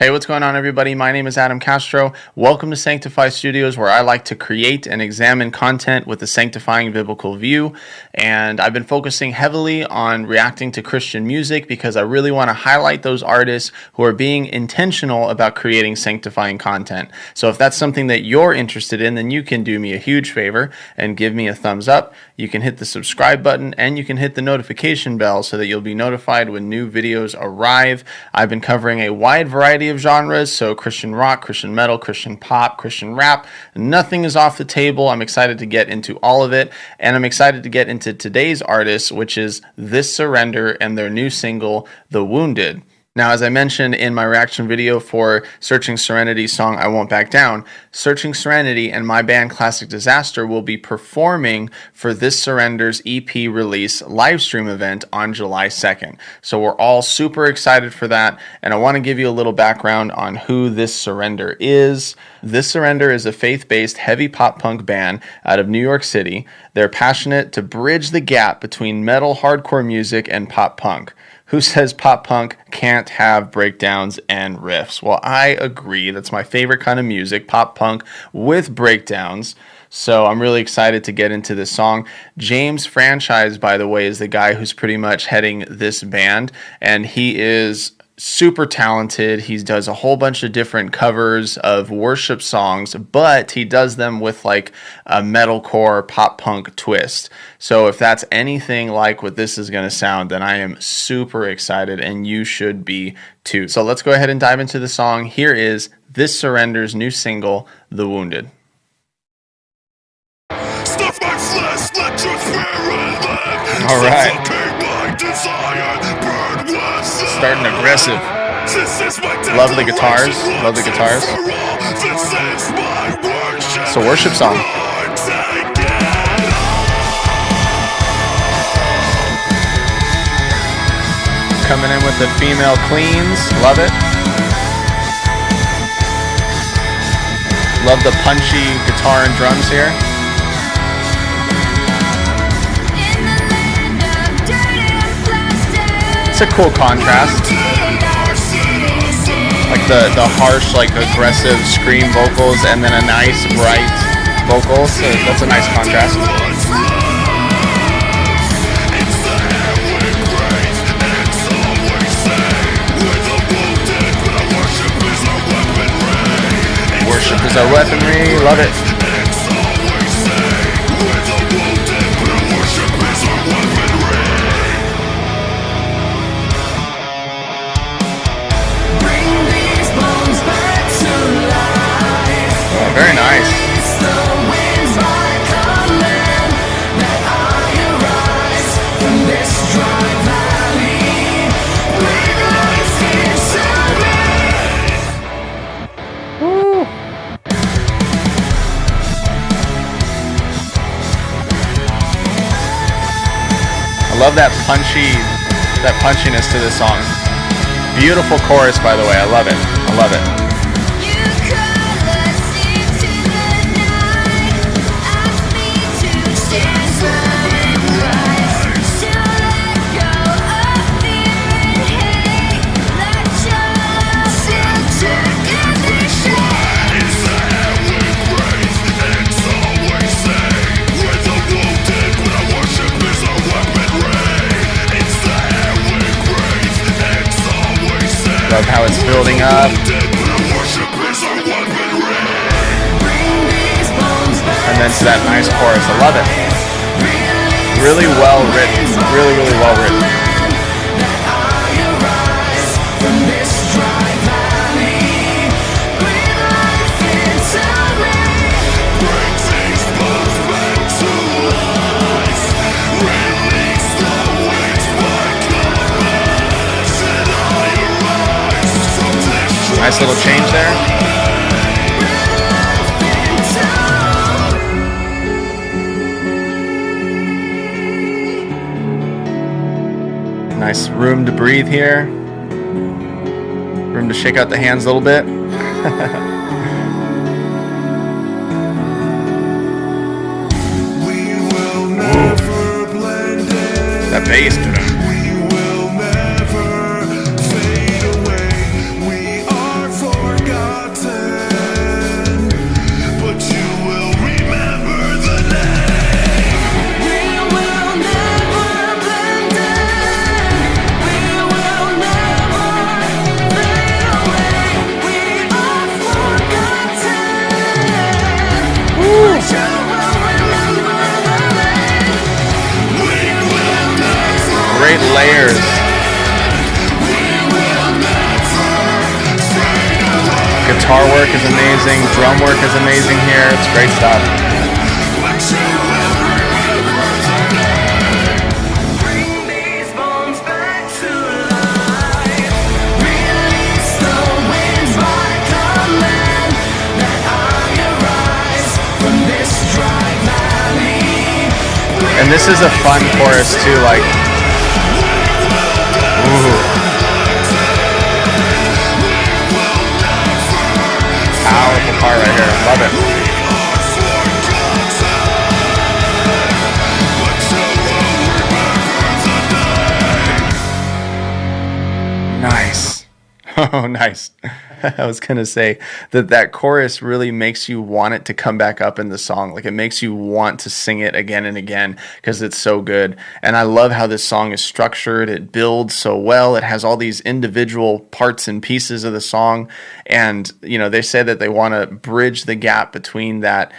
Hey, what's going on, everybody? My name is Adam Castro. Welcome to Sanctify Studios, where I like to create and examine content with a sanctifying biblical view. And I've been focusing heavily on reacting to Christian music because I really want to highlight those artists who are being intentional about creating sanctifying content. So if that's something that you're interested in, then you can do me a huge favor and give me a thumbs up. You can hit the subscribe button and you can hit the notification bell so that you'll be notified when new videos arrive. I've been covering a wide variety of genres, so Christian rock, Christian metal, Christian pop, Christian rap. Nothing is off the table. I'm excited to get into all of it, and I'm excited to get into today's artist, which is This Surrender and their new single, The Wounded. Now, as I mentioned in my reaction video for Searching Serenity's song, I Won't Back Down, Searching Serenity and my band Classic Disaster will be performing for This Surrender's EP release livestream event on July 2nd. So we're all super excited for that, and I want to give you a little background on who This Surrender is. This Surrender is a faith-based heavy pop punk band out of New York City. They're passionate to bridge the gap between metal hardcore music and pop punk. Who says pop punk can't have breakdowns and riffs? Well, I agree. That's my favorite kind of music, pop punk with breakdowns. So I'm really excited to get into this song. James Franchise, by the way, is the guy who's pretty much heading this band, and he is super talented. He does a whole bunch of different covers of worship songs, but he does them with like a metalcore pop punk twist. So if that's anything like what this is going to sound, then I am super excited, and you should be too. So let's go ahead and dive into the song. Here is This Surrender's new single, The Wounded. Stuff my flesh, let your spirit live. All right. My desire, burn with Starting aggressive. Love the guitars. Love the guitars. It's a worship song. Coming in with the female cleans. Love it. Love the punchy guitar and drums here. It's a cool contrast. Like the harsh, like aggressive scream vocals, and then a nice bright vocal. So that's a nice contrast. Worship is our weaponry. Love it. Very nice. Woo. I love that punchiness to this song. Beautiful chorus, by the way. I love it. I love it. Love how it's building up. And then to that nice chorus. I love it. Really well written. Really, really well written. Nice little change there. Nice room to breathe here. Room to shake out the hands a little bit. That bass. Guitar work is amazing. Drum work is amazing here. It's great stuff. And this is a fun chorus too, like, ooh. Powerful part right here, love it. Nice. Oh, nice. I was going to say that chorus really makes you want it to come back up in the song. Like, it makes you want to sing it again and again because it's so good. And I love how this song is structured. It builds so well. It has all these individual parts and pieces of the song. And, you know, they say that they want to bridge the gap between that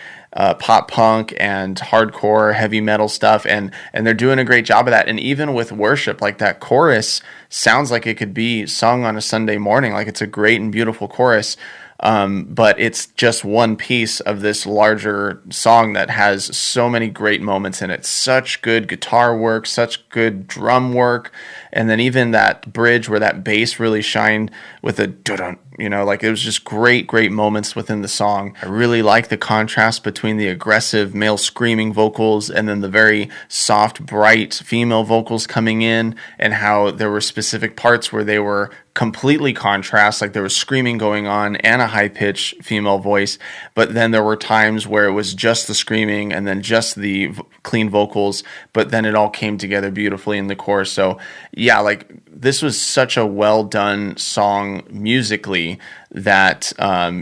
pop punk and hardcore heavy metal stuff, and they're doing a great job of that. And even with worship, like, that chorus sounds like it could be sung on a Sunday morning. Like, it's a great and beautiful chorus, but it's just one piece of this larger song that has so many great moments in it. Such good guitar work, such good drum work, and then even that bridge where that bass really shined with a dun, you know, like, it was just great moments within the song. I really like the contrast between the aggressive male screaming vocals and then the very soft, bright female vocals coming in, and how there were specific parts where they were completely contrast, like there was screaming going on and a high-pitched female voice, but then there were times where it was just the screaming and then just the clean vocals, but then it all came together beautifully in the chorus. So yeah, like, this was such a well done song musically that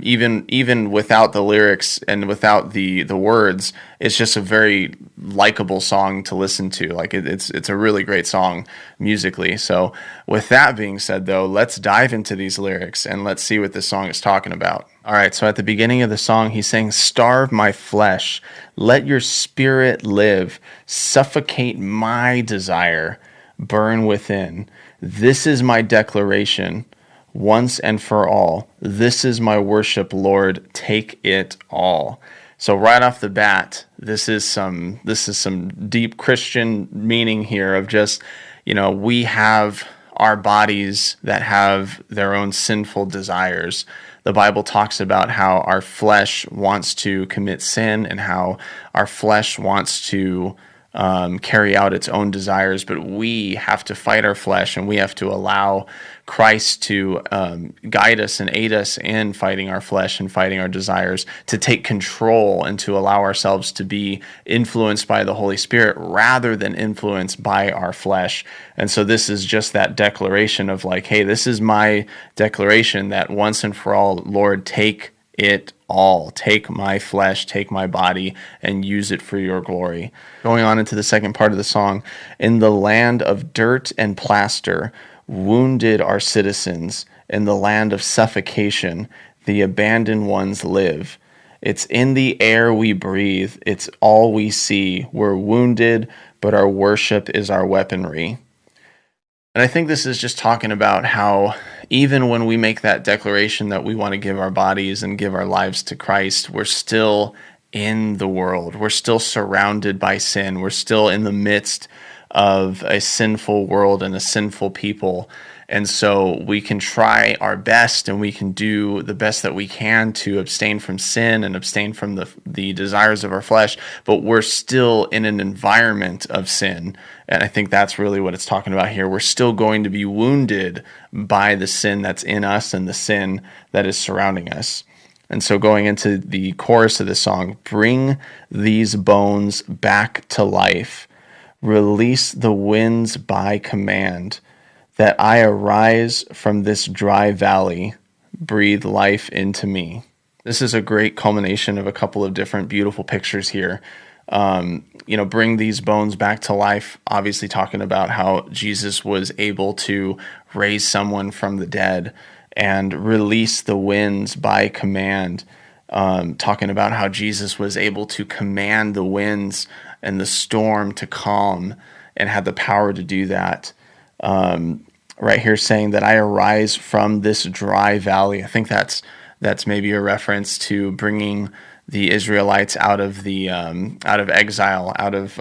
even without the lyrics and without the words, it's just a very likable song to listen to. Like, it's a really great song musically. So with that being said, though, let's dive into these lyrics and let's see what this song is talking about. All right, so at the beginning of the song, he's saying, "Starve my flesh, let your spirit live, suffocate my desire, burn within. This is my declaration, once and for all. This is my worship, Lord, take it all." So right off the bat, this is some deep Christian meaning here of just, you know, we have our bodies that have their own sinful desires. The Bible talks about how our flesh wants to commit sin and how our flesh wants to carry out its own desires, but we have to fight our flesh, and we have to allow Christ to guide us and aid us in fighting our flesh and fighting our desires, to take control and to allow ourselves to be influenced by the Holy Spirit rather than influenced by our flesh. And so this is just that declaration of like, hey, this is my declaration that once and for all, Lord, take it all. Take my flesh, take my body, and use it for your glory. Going on into the second part of the song, "In the land of dirt and plaster, wounded are citizens. In the land of suffocation, the abandoned ones live. It's in the air we breathe. It's all we see. We're wounded, but our worship is our weaponry." And I think this is just talking about how even when we make that declaration that we want to give our bodies and give our lives to Christ, we're still in the world. We're still surrounded by sin. We're still in the midst of a sinful world and a sinful people. And so we can try our best and we can do the best that we can to abstain from sin and abstain from the desires of our flesh, but we're still in an environment of sin. And I think that's really what it's talking about here. We're still going to be wounded by the sin that's in us and the sin that is surrounding us. And so going into the chorus of the song, "Bring these bones back to life. Release the winds by command, that I arise from this dry valley. Breathe life into me." This is a great culmination of a couple of different beautiful pictures here. Bring these bones back to life, obviously talking about how Jesus was able to raise someone from the dead, and release the winds by command, talking about how Jesus was able to command the winds and the storm to calm and had the power to do that. Right here saying that I arise from this dry valley. I think that's That's maybe a reference to bringing the Israelites out of the out of exile, out of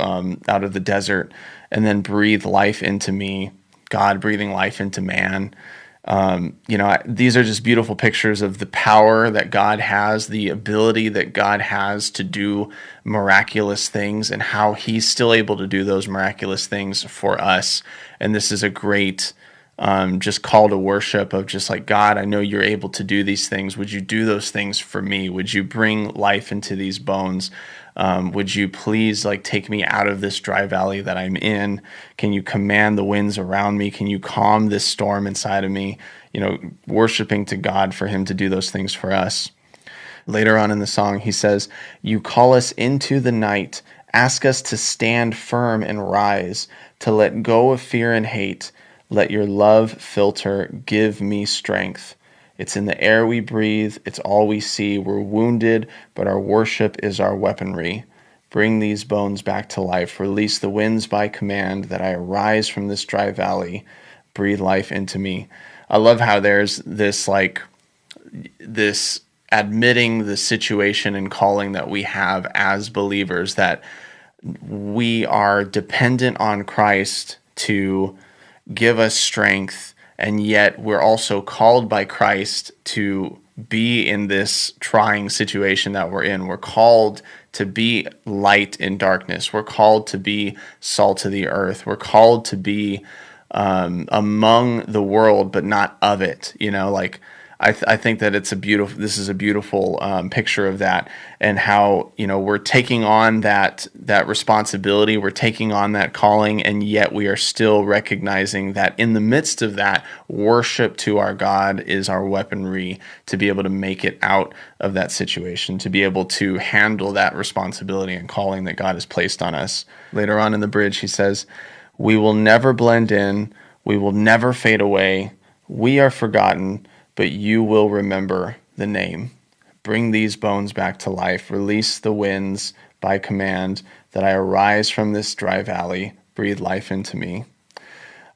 the desert, and then breathe life into me. God breathing life into man. These are just beautiful pictures of the power that God has, the ability that God has to do miraculous things, and how He's still able to do those miraculous things for us. And this is a great just call to worship of just like, God, I know you're able to do these things. Would you do those things for me? Would you bring life into these bones? Would you please take me out of this dry valley that I'm in? Can you command the winds around me? Can you calm this storm inside of me? Worshiping to God for Him to do those things for us. Later on in the song, he says, you call us into the night, ask us to stand firm and rise, to let go of fear and hate. Let your love filter, give me strength. It's in the air we breathe, it's all we see. We're wounded, but our worship is our weaponry. Bring these bones back to life. Release the winds by command, that I arise from this dry valley. Breathe life into me. I love how there's this admitting the situation and calling that we have as believers, that we are dependent on Christ to give us strength, and yet we're also called by Christ to be in this trying situation that we're in. We're called to be light in darkness. We're called to be salt of the earth. We're called to be among the world, but not of it. I think that this is a beautiful picture of that, and how we're taking on that responsibility, we're taking on that calling, and yet we are still recognizing that in the midst of that, worship to our God is our weaponry to be able to make it out of that situation, to be able to handle that responsibility and calling that God has placed on us. Later on in the bridge, he says, we will never blend in, we will never fade away, we are forgotten, but you will remember the name. Bring these bones back to life. Release the winds by command, that I arise from this dry valley. Breathe life into me.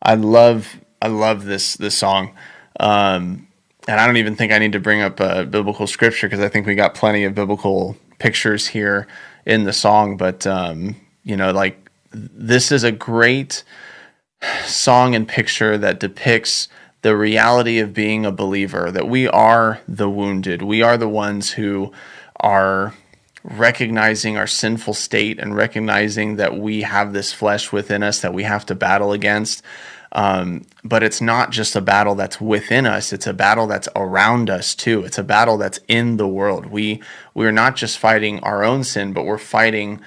I love this song. And I don't even think I need to bring up a biblical scripture, because I think we got plenty of biblical pictures here in the song. But, this is a great song and picture that depicts the reality of being a believer, that we are the wounded. We are the ones who are recognizing our sinful state and recognizing that we have this flesh within us that we have to battle against. But it's not just a battle that's within us, it's a battle that's around us too. It's a battle that's in the world. We're not just fighting our own sin, but we're fighting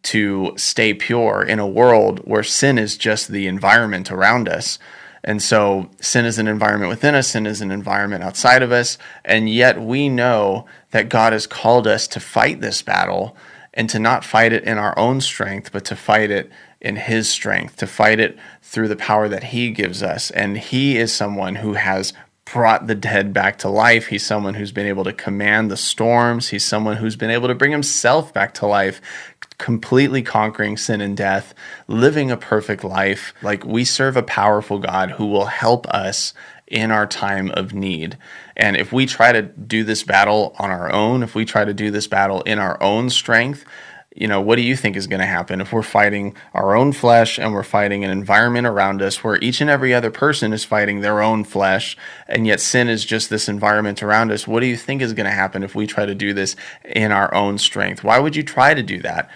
to stay pure in a world where sin is just the environment around us. And so sin is an environment within us, sin is an environment outside of us, and yet we know that God has called us to fight this battle, and to not fight it in our own strength, but to fight it in His strength, to fight it through the power that He gives us. And He is someone who has brought the dead back to life. He's someone who's been able to command the storms. He's someone who's been able to bring Himself back to life, completely conquering sin and death, living a perfect life. We serve a powerful God who will help us in our time of need. And if we try to do this battle on our own, if we try to do this battle in our own strength, what do you think is going to happen if we're fighting our own flesh and we're fighting an environment around us where each and every other person is fighting their own flesh, and yet sin is just this environment around us? What do you think is going to happen if we try to do this in our own strength? Why would you try to do that?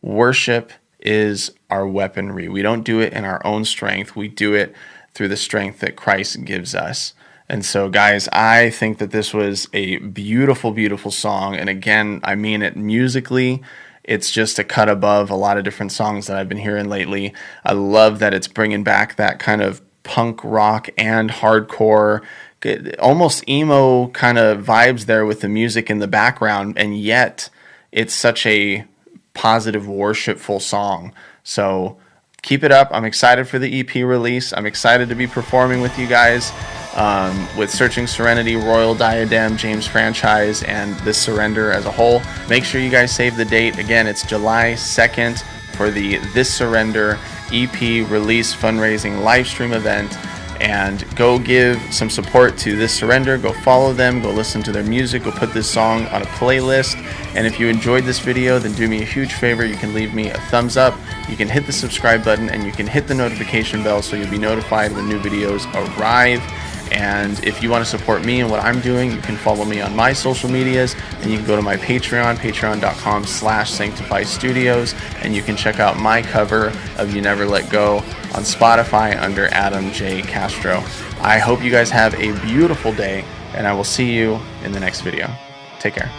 Worship is our weaponry. We don't do it in our own strength. We do it through the strength that Christ gives us. And so, guys, I think that this was a beautiful, beautiful song. And again, I mean it musically. It's just a cut above a lot of different songs that I've been hearing lately. I love that it's bringing back that kind of punk rock and hardcore, almost emo kind of vibes there with the music in the background. And yet it's such a positive, worshipful song. So keep it up. I'm excited for the EP release. I'm excited to be performing with you guys with Searching Serenity, Royal Diadem, James Franchise, and This Surrender as a whole. Make sure you guys save the date. Again, it's July 2nd for the This Surrender EP release fundraising live stream event. And go give some support to This Surrender. Go follow them, go listen to their music, go put this song on a playlist. And if you enjoyed this video, then do me a huge favor. You can leave me a thumbs up, you can hit the subscribe button, and you can hit the notification bell so you'll be notified when new videos arrive. And if you want to support me and what I'm doing, you can follow me on my social medias, and you can go to my Patreon, patreon.com/sanctifystudios, and you can check out my cover of You Never Let Go on Spotify under Adam J. Castro. I hope you guys have a beautiful day, and I will see you in the next video. Take care.